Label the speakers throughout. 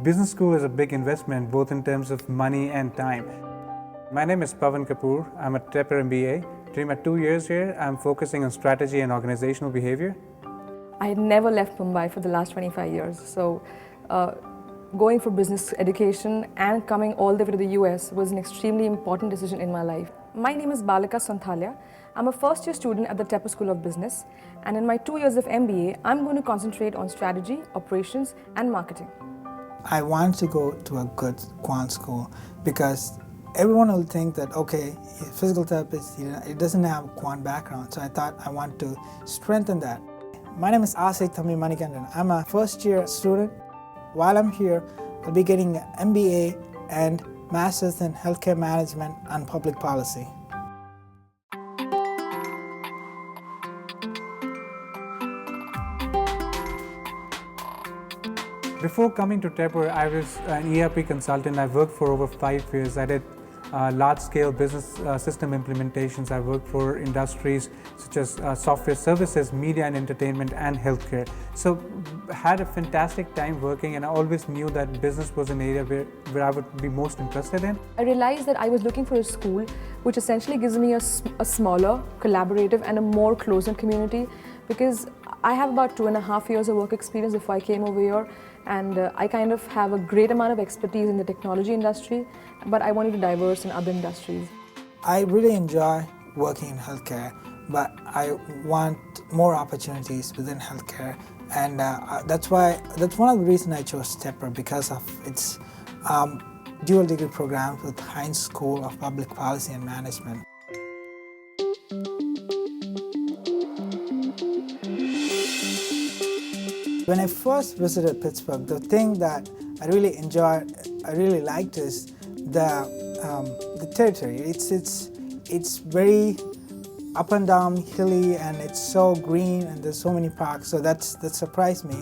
Speaker 1: business school is a big investment, both in terms of money and time. My name is Pavan Kapoor. I'm a Tepper MBA. During my 2 years here, I'm focusing on strategy and organizational behavior.
Speaker 2: I had never left Mumbai for the last 25 years. So going for business education and coming all the way to the US was an extremely important decision in my life. My name is Balika Santhalia. I'm a first-year student at the Tepper School of Business, and in my 2 years of MBA, I'm going to concentrate on strategy, operations, and marketing.
Speaker 3: I want to go to a good quant school because everyone will think that, okay, physical therapist, it doesn't have quant background, so I thought I want to strengthen that. My name is Asik Thambi Manikandan. I'm a first-year student. While I'm here, I'll be getting an MBA and Masters in Healthcare Management and Public Policy.
Speaker 1: Before coming to Tepper, I was an ERP consultant. I worked for over 5 years. I did large-scale business system implementations. I worked for industries such as software services, media and entertainment, and healthcare. So had a fantastic time working, and I always knew that business was an area where I would be most interested in.
Speaker 2: I realized that I was looking for a school which essentially gives me a smaller, collaborative, and a more closer community, because I have about 2.5 years of work experience before I came over here, and I kind of have a great amount of expertise in the technology industry, but I wanted to diverse in other industries.
Speaker 3: I really enjoy working in healthcare, but I want more opportunities within healthcare, and that's one of the reasons I chose Tepper, because of its dual degree program with Heinz School of Public Policy and Management. When I first visited Pittsburgh, the thing that I really enjoyed, I really liked is the territory. It's very up and down, hilly, and it's so green, and there's so many parks. So that surprised me.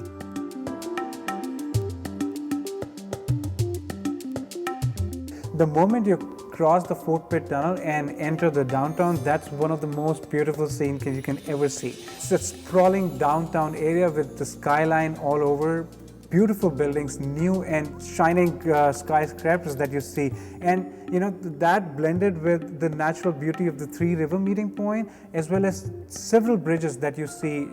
Speaker 1: The moment you cross the Fort Pitt Tunnel and enter the downtown, that's one of the most beautiful scenes you can ever see. It's a sprawling downtown area with the skyline all over, beautiful buildings, new and shining skyscrapers that you see. And that blended with the natural beauty of the Three River meeting point, as well as several bridges that you see,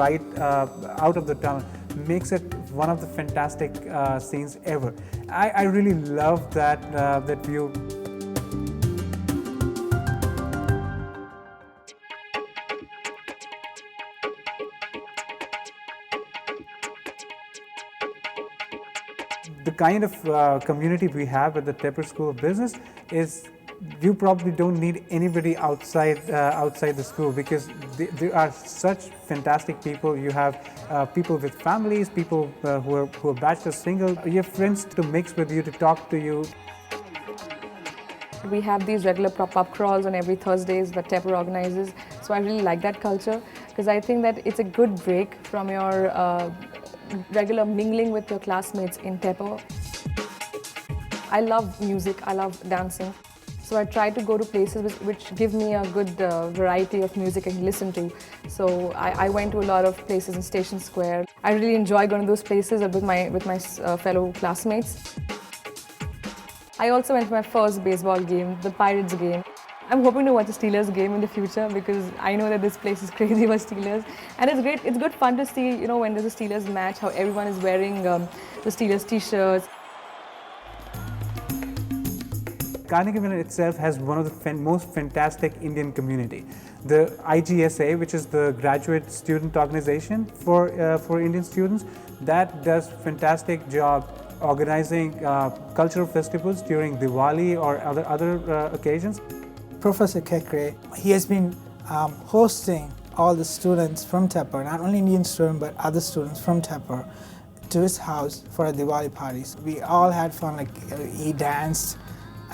Speaker 1: right out of the tunnel, makes it one of the fantastic scenes ever. I really love that view. The kind of community we have at the Tepper School of Business is, you probably don't need anybody outside the school, because there are such fantastic people. You have people with families, people who are bachelor single. You have friends to mix with you, to talk to you.
Speaker 2: We have these regular pop-up crawls on every Thursdays that Tepper organizes. So I really like that culture, because I think that it's a good break from your regular mingling with your classmates in Tepper. I love music, I love dancing. So I try to go to places which give me a good variety of music I can listen to. So I went to a lot of places in Station Square. I really enjoy going to those places with my fellow classmates. I also went to my first baseball game, the Pirates game. I'm hoping to watch a Steelers game in the future, because I know that this place is crazy for Steelers. And it's great, it's good fun to see, when there's a Steelers match, how everyone is wearing the Steelers t-shirts.
Speaker 1: Carnegie Mellon itself has one of the most fantastic Indian community. The IGSA, which is the Graduate Student Organization for Indian students, that does fantastic job organizing cultural festivals during Diwali or other occasions.
Speaker 3: Professor Kekre, he has been hosting all the students from Tepper, not only Indian students but other students from Tepper, to his house for Diwali parties. We all had fun, like he danced,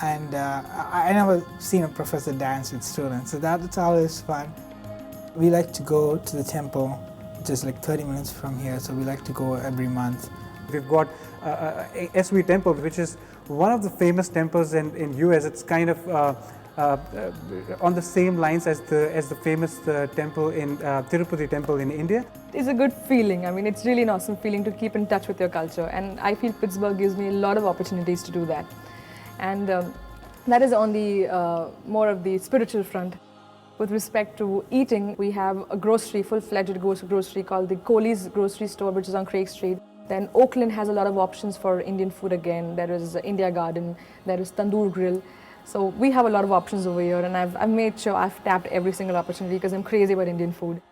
Speaker 3: and I never seen a professor dance with students, so that's always fun. We like to go to the temple, just like 30 minutes from here, so we like to go every month.
Speaker 1: We've got SV Temple, which is one of the famous temples in US. It's kind of on the same lines as the famous temple in Tirupati temple in India.
Speaker 2: It's a good feeling. I mean, it's really an awesome feeling to keep in touch with your culture, and I feel Pittsburgh gives me a lot of opportunities to do that. And that is on the more of the spiritual front. With respect to eating, we have a grocery, full-fledged grocery called the Kohli's grocery store, which is on Craig Street. Then Oakland has a lot of options for Indian food again. There is India Garden, there is Tandoor Grill. So we have a lot of options over here, and I've made sure I've tapped every single opportunity because I'm crazy about Indian food.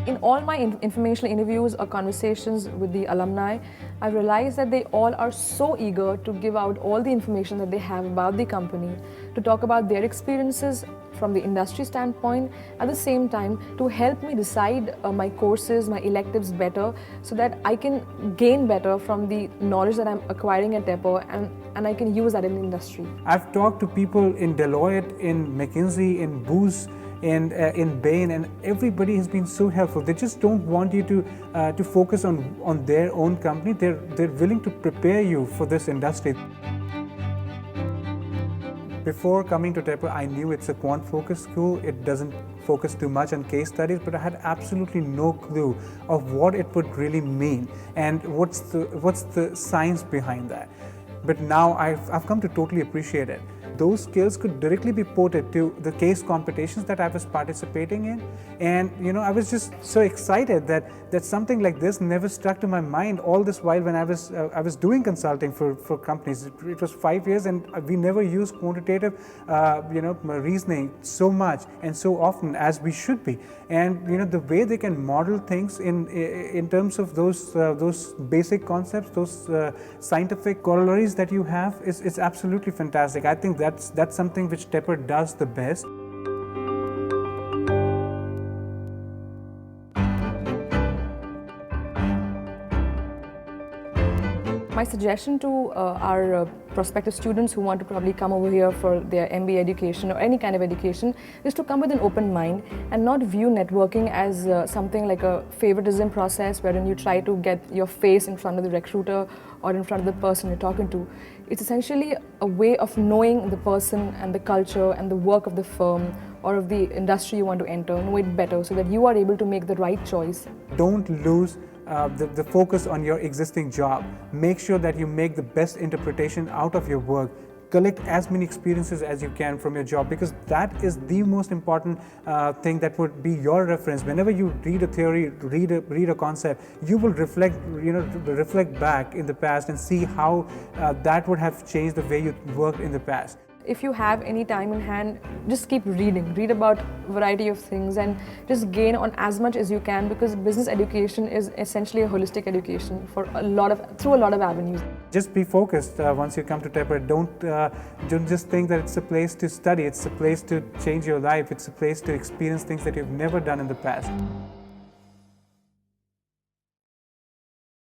Speaker 2: In all my informational interviews or conversations with the alumni, I realized that they all are so eager to give out all the information that they have about the company, to talk about their experiences from the industry standpoint, at the same time to help me decide my courses, my electives better, so that I can gain better from the knowledge that I'm acquiring at Tepper, and I can use that in the industry.
Speaker 1: I've talked to people in Deloitte, in McKinsey, in Booz, in Bain, and everybody has been so helpful. They just don't want you to focus on their own company. They're willing to prepare you for this industry. Before coming to Tepper, I knew it's a quant-focused school. It doesn't focus too much on case studies, but I had absolutely no clue of what it would really mean and what's the science behind that. But now I've come to totally appreciate it. Those skills could directly be ported to the case competitions that I was participating in, and I was just so excited that something like this never struck to my mind all this while when I was doing consulting for companies. It was 5 years, and we never used quantitative reasoning so much and so often as we should be. And the way they can model things in terms of those basic concepts, those scientific corollaries that you have is absolutely fantastic. I think that's something which Tepper does the best.
Speaker 2: My suggestion to our prospective students who want to probably come over here for their MBA education or any kind of education is to come with an open mind and not view networking as something like a favoritism process wherein you try to get your face in front of the recruiter or in front of the person you're talking to. It's essentially a way of knowing the person and the culture and the work of the firm or of the industry you want to enter, know it better so that you are able to make the right choice.
Speaker 1: Don't lose the focus on your existing job. Make sure that you make the best interpretation out of your work. Collect as many experiences as you can from your job, because that is the most important thing that would be your reference. Whenever you read a theory, read a concept, you will reflect back in the past and see how that would have changed the way you worked in the past.
Speaker 2: If you have any time in hand, just keep reading. Read about a variety of things and just gain on as much as you can, because business education is essentially a holistic education through a lot of avenues.
Speaker 1: Just be focused once you come to Tepper. Don't just think that it's a place to study. It's a place to change your life. It's a place to experience things that you've never done in the past.